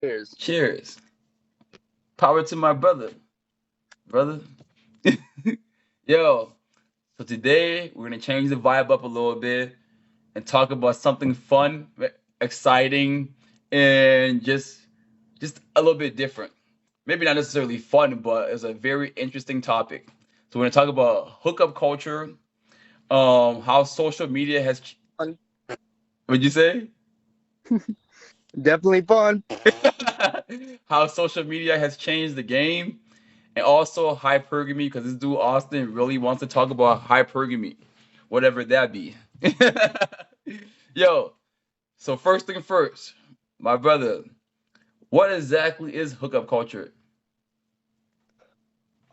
Cheers. Cheers. Power to my brother. Yo, so today we're gonna change the vibe up a little bit and talk about something fun, exciting, and just a little bit different. Maybe not necessarily fun, but it's a very interesting topic. So we're gonna talk about hookup culture, how social media has. Fun. What'd you say? Definitely fun. How social media has changed the game, and also hypergamy, because this dude Austin really wants to talk about hypergamy, whatever that be. Yo, so first thing first, my brother, what exactly is hookup culture?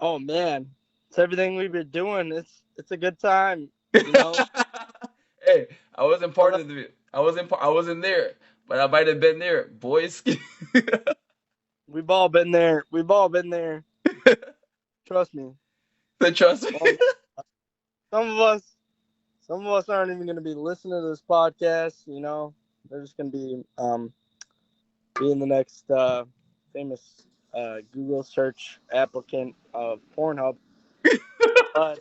Oh man, it's everything we've been doing. It's a good time. You know, Hey, I wasn't A part lot- of it. I wasn't there, but I might have been there, boys. we've all been there. We've all been there. Trust me. So trust me. Well, some of us, some of us aren't even going to be listening to this podcast. They're just going to be the next famous Google search applicant of Pornhub. But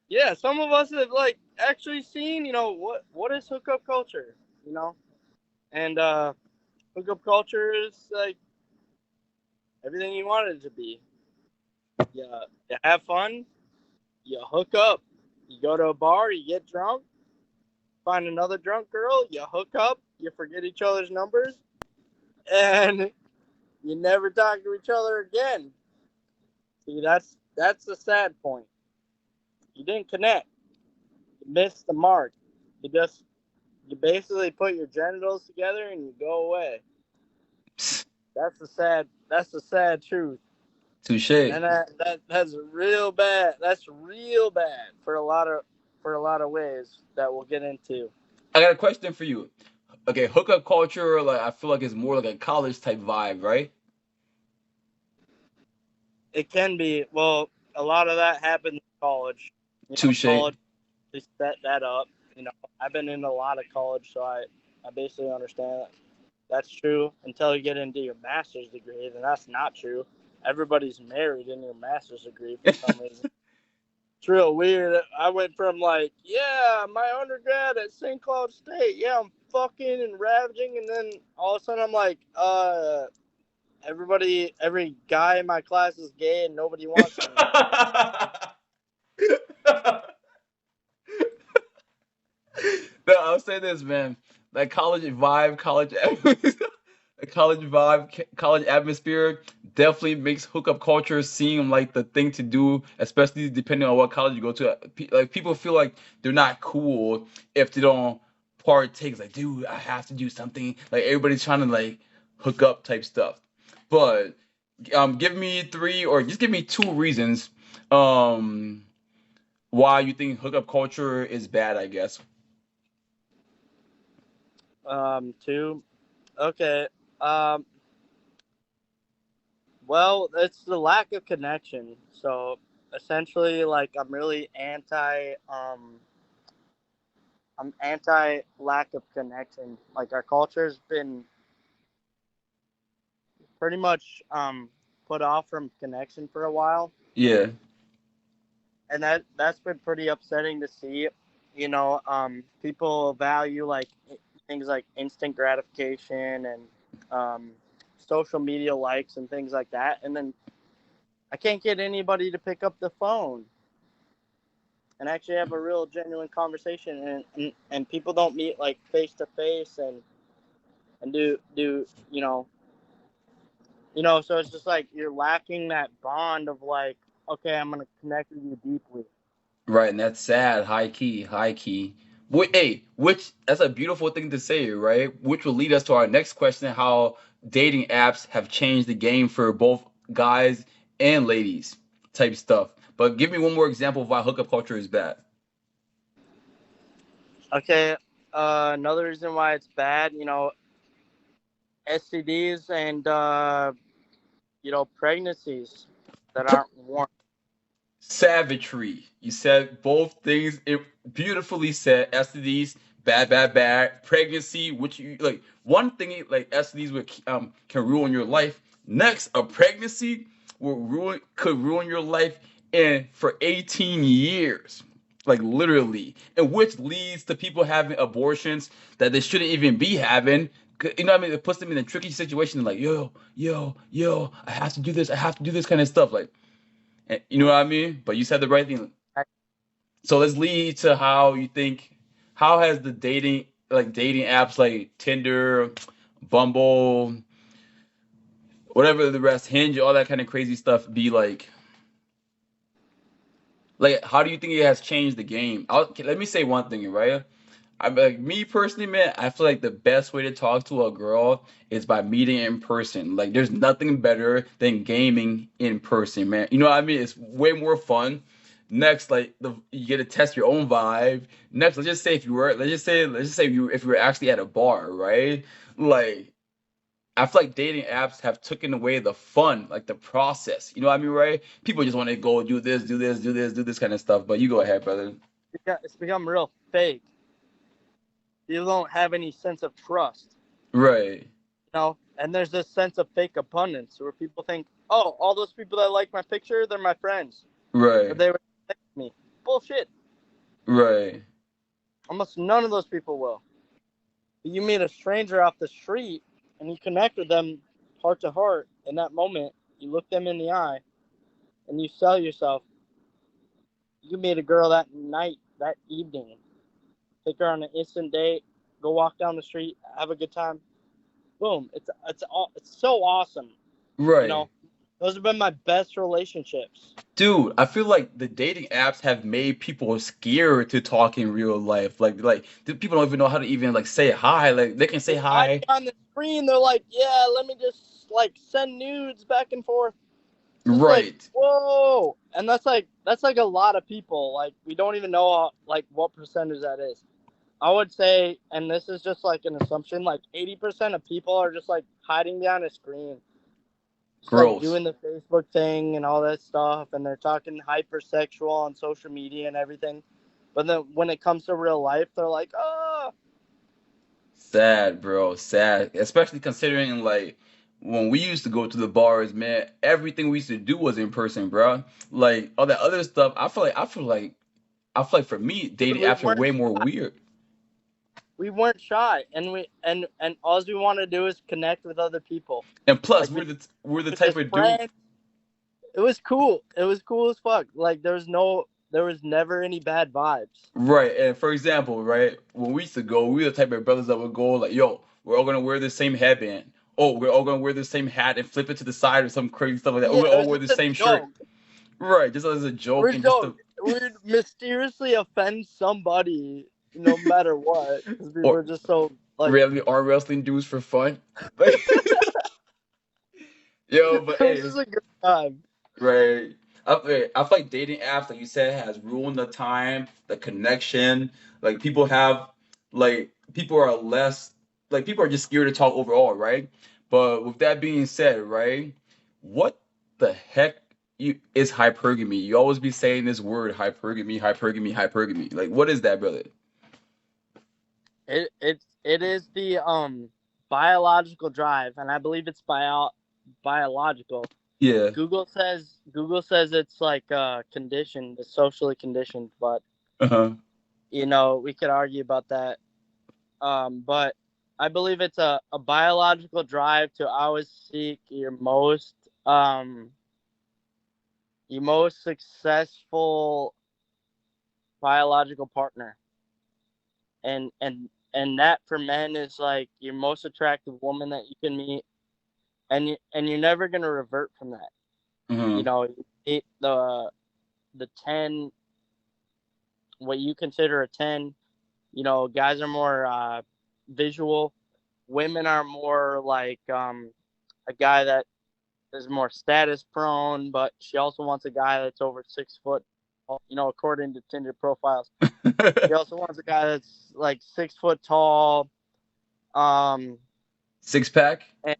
yeah, some of us have like actually seen. What is hookup culture. You know, and hookup culture is like everything you want it to be. You have fun, you hook up, you go to a bar, you get drunk, find another drunk girl, you hook up, you forget each other's numbers, and you never talk to each other again. See, that's the sad point. You didn't connect. You missed the mark. You basically put your genitals together and you go away. That's the sad truth. Touche. And that's real bad. That's real bad for a lot of ways that we'll get into. I got a question for you. Okay, hookup culture, like I feel like it's more like a college type vibe, right? It can be, well, a lot of that happened in college. Touche. College they set that up. I've been in a lot of college, so I basically understand that. That's true until you get into your master's degree, then that's not true. Everybody's married in your master's degree for some reason. It's real weird. I went from like, yeah, my undergrad at St. Cloud State, yeah, I'm fucking and ravaging, and then all of a sudden I'm like, every guy in my class is gay and nobody wants me. No, I'll say this, man. Like college vibe, college vibe, college atmosphere definitely makes hookup culture seem like the thing to do, especially depending on what college you go to. Like people feel like they're not cool if they don't partake. It's like, dude, I have to do something. Like everybody's trying to like hook up type stuff. But give me three or just give me two reasons um why you think hookup culture is bad, I guess. Two. Okay. Um, well, it's the lack of connection. So essentially, like, I'm anti lack of connection. Like, our culture's been pretty much put off from connection for a while, Yeah. and that's been pretty upsetting to see. People value like things like instant gratification and um, social media likes and things like that, and then I can't get anybody to pick up the phone and actually have a real genuine conversation, and people don't meet like face to face and do so it's just like you're lacking that bond of like, okay, I'm gonna connect with you deeply. Right, and that's sad. High key, high key. Hey, which that's a beautiful thing to say, right? Which will lead us to our next question: how dating apps have changed the game for both guys and ladies, type stuff. But give me one more example of why hookup culture is bad. Okay, another reason why it's bad, STDs and pregnancies that aren't warranted. Savagery. You said both things. It beautifully said. STDs, bad. Pregnancy, which you like one thing like STDs would can ruin your life. Next, a pregnancy could ruin your life in for 18 years. Like literally. And which leads to people having abortions that they shouldn't even be having. You know what I mean? It puts them in a tricky situation like, yo, I have to do this, kind of stuff. Like you know what I mean? But you said the right thing. So let's lead to how you think how has the dating apps like Tinder, Bumble, whatever the rest, Hinge, all that kind of crazy stuff be like how do you think it has changed the game? Let me say one thing, right? I'm like me personally, man. I feel like the best way to talk to a girl is by meeting in person. Like, there's nothing better than gaming in person, man. You know what I mean? It's way more fun. Next, like you get to test your own vibe. Next, let's just say if you were actually at a bar, right? Like, I feel like dating apps have taken away the fun, like the process. You know what I mean, right? People just want to go do this kind of stuff. But you go ahead, brother. It's become real fake. You don't have any sense of trust, Right, and there's this sense of fake abundance where people think, oh, all those people that like my picture, they're my friends, or right, they would text me. Bullshit. right. Almost none of those people will. You meet a stranger off the street and you connect with them heart to heart in that moment. You look them in the eye and you sell yourself. You meet a girl that night, that evening, take her on an instant date, go walk down the street, have a good time. Boom! It's so awesome. You Right. know, those have been my best relationships. Dude, I feel like the dating apps have made people scared to talk in real life. Like people don't even know how to even like say hi. Like they can say They type hi. on the screen. They're like, "Yeah, let me just like send nudes back and forth." Just like, Right. whoa, and that's like a lot of people. Like, we don't even know like what percentage that is. I would say, and this is just like an assumption, like 80% of people are just like hiding behind a screen, just like Gross. doing the Facebook thing and all that stuff, and they're talking hypersexual on social media and everything. But then when it comes to real life, they're like, oh, Sad, bro. Sad. Especially considering like when we used to go to the bars, man, everything we used to do was in person, bro. Like all that other stuff, I feel like for me, dude, dating apps are way more weird. we weren't shy, and and all we want to do is connect with other people. And plus, Like, we we're the were type just of dude. friends. It was cool. It was cool as fuck. Like, there was never any bad vibes. Right, and for example, right, when we used to go, we were the type of brothers that would go like, "Yo, we're all gonna wear the same headband. Oh, we're all gonna wear the same hat and flip it to the side or some crazy stuff like that. Oh, Yeah, we it all was wear just the a same shirt." joke. Right, just as a joke We're and just joke. to We'd mysteriously offend somebody, no matter what, because we or were just so like. really arm wrestling dudes for fun. Like, yo, It but was hey, just a good time. right. I feel like dating apps, like you said, has ruined the time, the connection. Like people are less, like people are just scared to talk overall, right? But with that being said, right, what the heck is hypergamy? You always be saying this word, hypergamy. Like, what is that, brother? It is the biological drive, and I believe it's biological. Yeah. Google says it's like conditioned, it's socially conditioned, but Uh-huh. we could argue about that. But I believe it's a biological drive to always seek um your most successful biological partner, and that for men is like your most attractive woman that you can meet, and you're never gonna revert from that. Uh-huh. You meet the 10, what you consider a 10. Guys are more visual. Women are more like a guy that is more status prone, but she also wants a guy that's over 6 foot. According to Tinder profiles, she also wants a guy that's like 6 foot tall, um, Six pack? and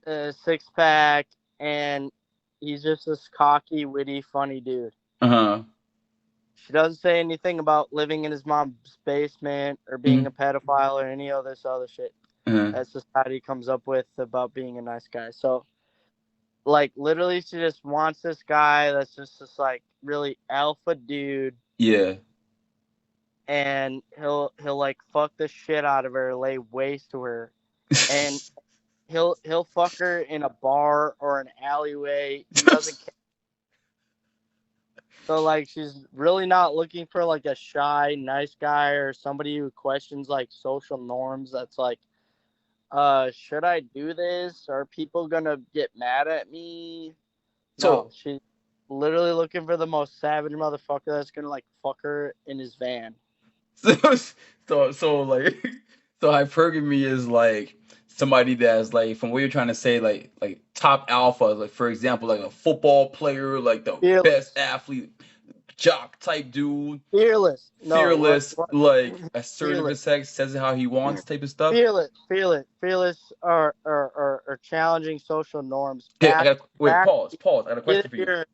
a six pack, and he's just this cocky, witty, funny dude. Uh-huh. She doesn't say anything about living in his mom's basement or being Mm-hmm. a pedophile or any of this other shit Uh-huh. that society comes up with about being a nice guy. So, like, literally, she just wants this guy that's just this, like, really alpha dude, Yeah. and he'll like fuck the shit out of her, lay waste to her, and he'll fuck her in a bar or an alleyway. He doesn't care. So like she's really not looking for like a shy, nice guy or somebody who questions like social norms. That's like, should I do this? Are people gonna get mad at me? No, So she's literally looking for the most savage motherfucker that's gonna like fuck her in his van. so so like so hypergamy is like somebody that's like from what you're trying to say like top alpha, like for example like a football player, like the best Fearless. athlete, jock type dude, Fearless. No, fearless, what like assertive fearless. with sex, says it how he wants type of stuff. Fearless, or challenging social norms. Okay, I got wait, Back. pause. I got a Either question for you. you're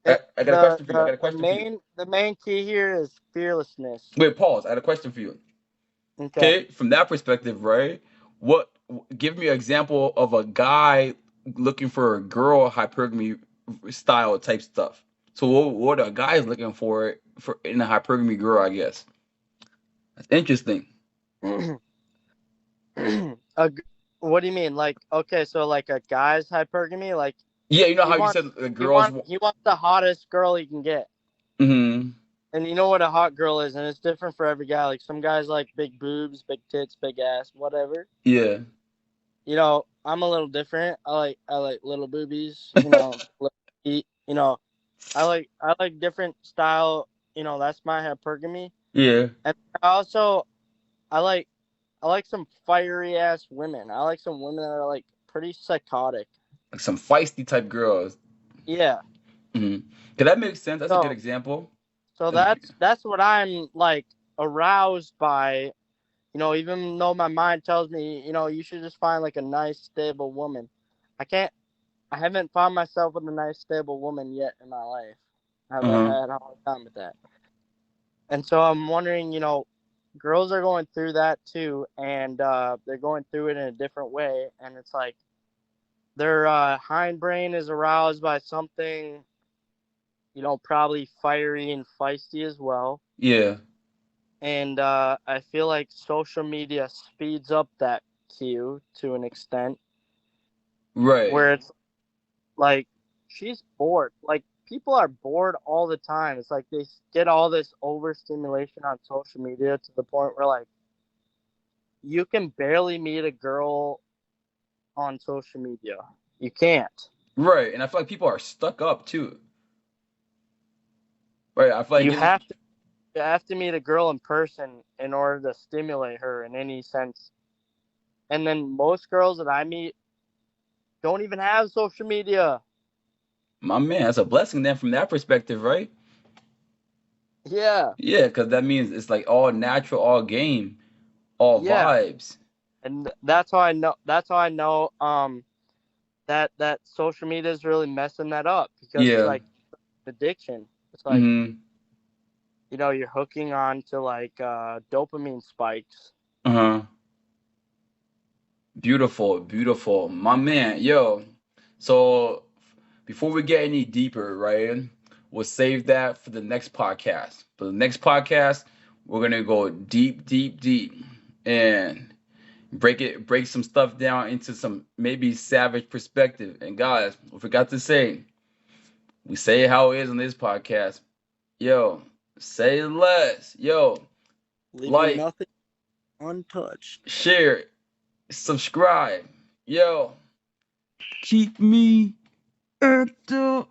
I got a question for you. I got a question for you. the main key here is fearlessness. Wait, pause. I got a question for you. Okay. Okay, from that perspective, right? What give me an example of a guy looking for a girl hypergamy style type stuff. So what are guys looking for in a hypergamy girl? I guess that's interesting. a, what do you mean? Like, okay, so like a guy's hypergamy, like Yeah, you know he how you said wants the girls. he wants the hottest girl he can get. Mm-hmm. And you know what a hot girl is, and it's different for every guy. Like some guys like big boobs, big tits, big ass, whatever. Yeah. You know, I'm a little different. I like little boobies. You know, little feet. You know, I like different style. You know, that's my hypergamy. Yeah. And also, I like I like some fiery ass women. I like some women that are like pretty psychotic. Like some feisty type girls. Yeah. Mm-hmm. Okay, that makes sense. That's a good So example. so That's a, that's what I'm like aroused by. You know, even though my mind tells me, you know, you should just find like a nice, stable woman. I can't. I haven't found myself with a nice, stable woman yet in my life. I've uh-huh. had a hard time with that. And so I'm wondering, you know, girls are going through that too, and they're going through it in a different way. And it's like their hindbrain is aroused by something, you know, probably fiery and feisty as well. Yeah. And I feel like social media speeds up that cue to an extent Right. where it's like she's bored. Like people are bored all the time. It's like they get all this overstimulation on social media to the point where like you can barely meet a girl on social media. You can't. Right. And I feel like people are stuck up too. Right. I feel like You getting have to meet a girl in person in order to stimulate her in any sense. And then most girls that I meet don't even have social media. my man, that's a blessing then from that perspective, right? Yeah, Yeah, because that means it's like all natural, all game, all yeah. vibes. And that's how I know. That's how I know. That social media is really messing that up because it's Yeah. like addiction. It's like Mm-hmm. you know you're hooking on to like dopamine spikes. Uh-huh. Beautiful, beautiful. My man, yo. So before we get any deeper, right, we'll save that for the next podcast. For the next podcast, we're gonna go deep, deep, deep and break some stuff down into some maybe savage perspective. And guys, we forgot to say, we say it how it is on this podcast. Yo, say less. Yo, Leaving like, nothing untouched. share, subscribe. Yo, keep me activated.